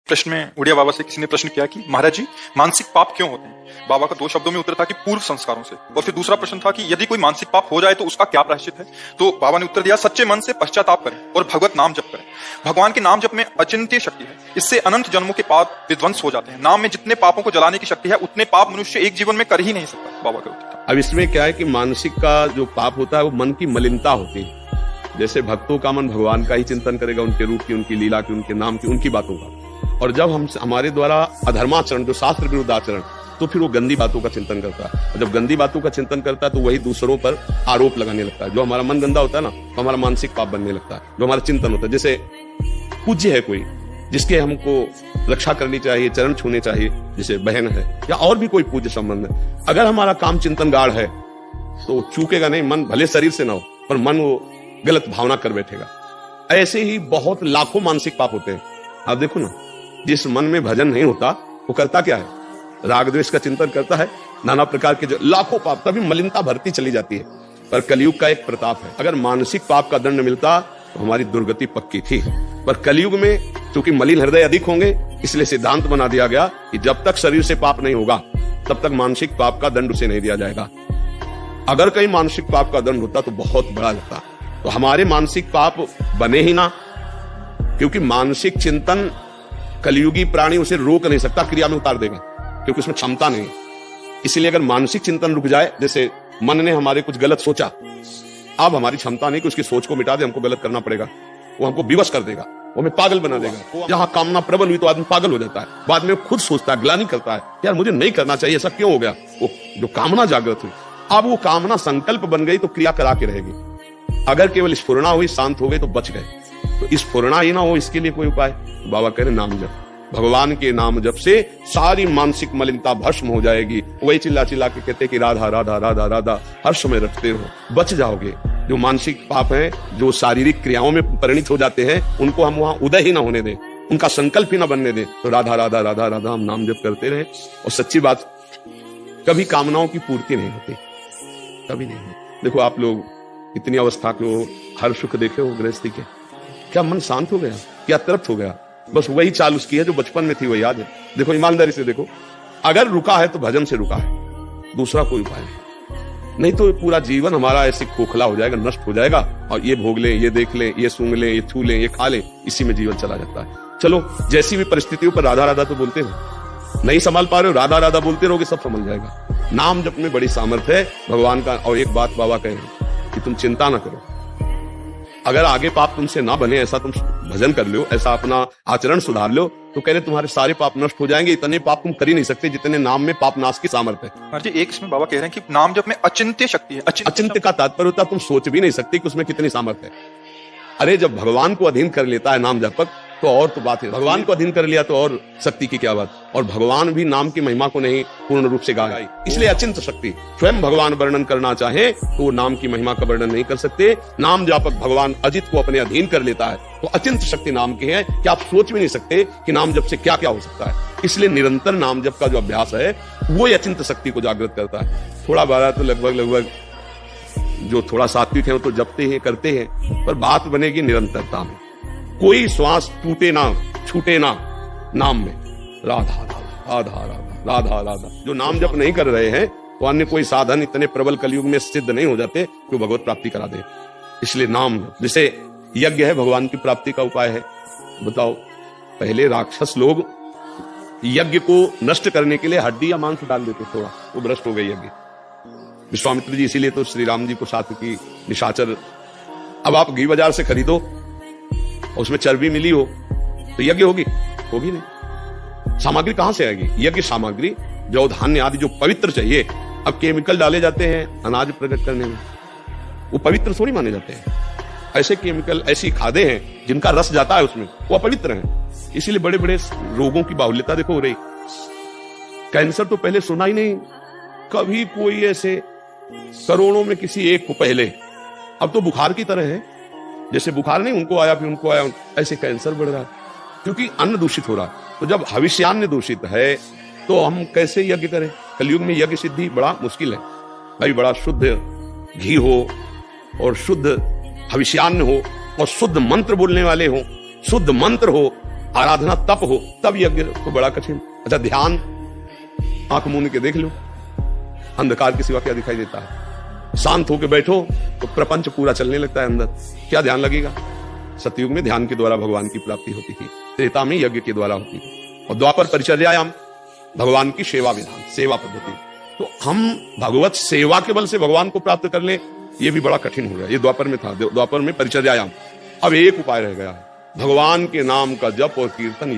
प्रश्न में उड़िया बाबा से किसी ने प्रश्न किया कि महाराज जी, मानसिक पाप क्यों होते हैं? बाबा का 2 शब्दों में उत्तर था कि पूर्व संस्कारों से। और फिर दूसरा प्रश्न था कि यदि कोई मानसिक पाप हो जाए तो उसका क्या प्रायश्चित है? तो बाबा ने उत्तर दिया, सच्चे मन से पश्चाताप करें और भगवत नाम जप करें। भगवान के नाम जप में अचिंत्य शक्ति है, इससे अनंत जन्मों के पाप विध्वंस हो जाते हैं। नाम में जितने पापों को जलाने की शक्ति है उतने पाप मनुष्य एक जीवन में कर ही नहीं सकता। बाबा का उत्तर था। अब इसमें क्या है कि मानसिक का जो पाप होता है वो मन की मलिनता होती है। जैसे भक्तों का मन भगवान का ही चिंतन करेगा, उनके रूप की, उनकी लीला की, उनके नाम की, उनकी बातों का। और जब हमारे द्वारा अधर्माचरण, जो शास्त्र विरुद्ध आचरण, तो फिर वो गंदी बातों का चिंतन करता है। और जब गंदी बातों का चिंतन करता है तो वही दूसरों पर आरोप लगाने लगता है। जो हमारा मन गंदा होता है ना, तो हमारा मानसिक पाप बनने लगता है। जो हमारा चिंतन होता है, जैसे पूज्य है कोई जिसके हमको रक्षा करनी चाहिए, चरण छूने चाहिए, जैसे बहन है या और भी कोई पूज्य संबंध है, अगर हमारा काम चिंतन गाढ़ है तो चूकेगा नहीं। मन भले शरीर से ना हो पर मन वो गलत भावना कर बैठेगा। ऐसे ही बहुत लाखों मानसिक पाप होते हैं। आप देखो ना, जिस मन में भजन नहीं होता वो करता क्या है? राग द्वेष का चिंतन करता है, नाना प्रकार के जो लाखों पाप, तभी मलिनता भरती चली जाती है। पर कलयुग का एक प्रताप है, अगर मानसिक पाप का दंड मिलता तो हमारी दुर्गति पक्की थी। पर कलयुग में क्योंकि मलिन हृदय अधिक होंगे, इसलिए सिद्धांत बना दिया गया कि जब तक शरीर से पाप नहीं होगा तब तक मानसिक पाप का दंड उसे नहीं दिया जाएगा। अगर कहीं मानसिक पाप का दंड होता तो बहुत बड़ा लगता। तो हमारे मानसिक पाप बने ही ना, क्योंकि मानसिक चिंतन कलयुगी प्राणी उसे रोक नहीं सकता, क्रिया में उतार देगा, क्योंकि उसमें क्षमता नहीं है। इसलिए अगर मानसिक चिंतन रुक जाए, जैसे मन ने हमारे कुछ गलत सोचा, अब हमारी क्षमता नहीं कि उसकी सोच को मिटा दे, हमको गलत करना पड़ेगा, वो हमको विवश कर देगा, वो हमें पागल बना देगा। जहां कामना प्रबल हुई तो आदमी पागल हो जाता है, बाद में खुद सोचता है, ग्लानि करता है, यार मुझे नहीं करना चाहिए, ऐसा क्यों हो गया? वो जो कामना जागृत हुई, अब वो कामना संकल्प बन गई तो क्रिया करा के रहेगी। अगर केवल स्फुरणा हुई, शांत हो गए तो बच गए। तो स्फुरणा ही ना हो, इसके लिए कोई उपाय? बाबा कह रहे नाम जप। भगवान के नाम जप से सारी मानसिक मलिनता भस्म हो जाएगी। वही चिल्ला चिल्ला के कहते कि राधा राधा राधा राधा हर समय रटते हो, बच जाओगे। जो मानसिक पाप है, जो शारीरिक क्रियाओं में परिणित हो जाते हैं, उनको हम वहां उदय ही ना होने दें, उनका संकल्प ही ना बनने दें। तो राधा राधा राधा राधा हम नाम जप करते रहे। और सच्ची बात, कभी कामनाओं की पूर्ति नहीं होती, कभी नहीं। देखो आप लोग इतनी अवस्था को हर सुख देखे हो गृहस्थी के, क्या मन शांत हो गया? क्या तृप्त हो गया? बस वही चाल उसकी है जो बचपन में थी, वो याद है। देखो ईमानदारी से देखो, अगर रुका है तो भजन से रुका है, दूसरा कोई उपाय नहीं तो पूरा जीवन हमारा ऐसे खोखला हो जाएगा, नष्ट हो जाएगा। और ये भोग ले, ये देख ले, ये सूंघ ले, ये छू ले, ये खा ले, इसी में जीवन चला जाता है। चलो, जैसी भी परिस्थितियों पर राधा राधा तो बोलते हो, नहीं संभाल पा रहे हो, राधा राधा बोलते रहोगे, सब समझ जाएगा। नाम जप में बड़ी सामर्थ्य है भगवान का। और एक बात बाबा कहे कि तुम चिंता ना करो, अगर आगे पाप तुमसे ना बने, ऐसा तुम भजन कर लो, ऐसा अपना आचरण सुधार लो, तो कह रहे तुम्हारे सारे पाप नष्ट हो जाएंगे। इतने पाप तुम कर ही नहीं सकते जितने नाम में पाप नाश की सामर्थ्य है। एक इसमें बाबा कह रहे हैं कि नाम जप में अचिंत्य शक्ति है। अचिंत्य का तात्पर्य होता है तुम सोच भी नहीं सकते कि उसमें कितनी सामर्थ्य है। अरे जब भगवान को अधीन कर लेता है नाम जपक, तो और तो बात है। भगवान को अधीन कर लिया तो और शक्ति की क्या बात। और भगवान भी नाम की महिमा को नहीं पूर्ण रूप से गाए, इसलिए अचिंत्य शक्ति। स्वयं भगवान वर्णन करना चाहे तो वो नाम की महिमा का वर्णन नहीं कर सकते। नाम जापक भगवान अजित को अपने अधीन कर लेता है, तो अचिंत्य शक्ति नाम की है कि आप सोच भी नहीं सकते कि नाम जप से क्या क्या हो सकता है। इसलिए निरंतर नाम जप का जो अभ्यास है वो अचिंत्य शक्ति को जागृत करता है। थोड़ा बारा तो लगभग जो थोड़ा सात्विक है वो तो जपते हैं, करते हैं, पर बात बनेगी निरंतरता में। कोई श्वास टूटे ना, छूटे ना नाम में। राधा राधा राधा राधा राधा राधा। जो नाम जप नहीं कर रहे हैं तो अन्य कोई साधन इतने प्रबल कलयुग में सिद्ध नहीं हो जाते कि भगवत प्राप्ति करा दे। इसलिए नाम, जैसे यज्ञ है भगवान की प्राप्ति का उपाय है। बताओ, पहले राक्षस लोग यज्ञ को नष्ट करने के लिए हड्डी या मांस डाल देते, थोड़ा वो भ्रष्ट हो गई यज्ञ। विश्वामित्र जी इसीलिए तो श्री राम जी को सात्विकी निशाचर। अब आप घी बाजार से खरीदो, उसमें चर्बी मिली हो तो यज्ञ होगी नहीं। सामग्री कहां से आएगी? यज्ञ सामग्री, जौ धान्य आदि जो पवित्र चाहिए। अब केमिकल डाले जाते हैं अनाज प्रकट करने में, वो पवित्र थोड़ी माने जाते हैं। ऐसे केमिकल, ऐसी खादे हैं जिनका रस जाता है उसमें, वो अपवित्र हैं। इसीलिए बड़े बड़े रोगों की बाहुल्यता देखो हो रही। कैंसर तो पहले सुना ही नहीं, कभी कोई ऐसे करोड़ों में किसी एक को पहले। अब तो बुखार की तरह है, जैसे बुखार नहीं उनको आया फिर उनको आया, ऐसे कैंसर बढ़ रहा है, क्योंकि अन्न दूषित हो रहा है। तो जब हविष्यान्न दूषित है तो हम कैसे यज्ञ करें? कलयुग में यज्ञ सिद्धि बड़ा मुश्किल है भाई। बड़ा शुद्ध घी हो और शुद्ध हविष्यान्न हो और शुद्ध मंत्र बोलने वाले हो, शुद्ध मंत्र हो, आराधना तप हो तब यज्ञ तो बड़ा कठिन। अच्छा, ध्यान आंख मूंद के देख लो, अंधकार के सिवा क्या दिखाई देता है? शांत होकर बैठो तो प्रपंच पूरा चलने लगता है अंदर, क्या ध्यान लगेगा? सतयुग में ध्यान के द्वारा भगवान की प्राप्ति होती थी, त्रेता में यज्ञ के द्वारा होती थी, और द्वापर परिचर्यायाम भगवान की सेवा विधान, सेवा पद्धति। तो हम भगवत सेवा के बल से भगवान को प्राप्त कर ले, ये भी बड़ा कठिन हो गया। ये द्वापर में था, द्वापर में परिचर्यायाम। अब एक उपाय रह गया है, भगवान के नाम का जप और कीर्तन।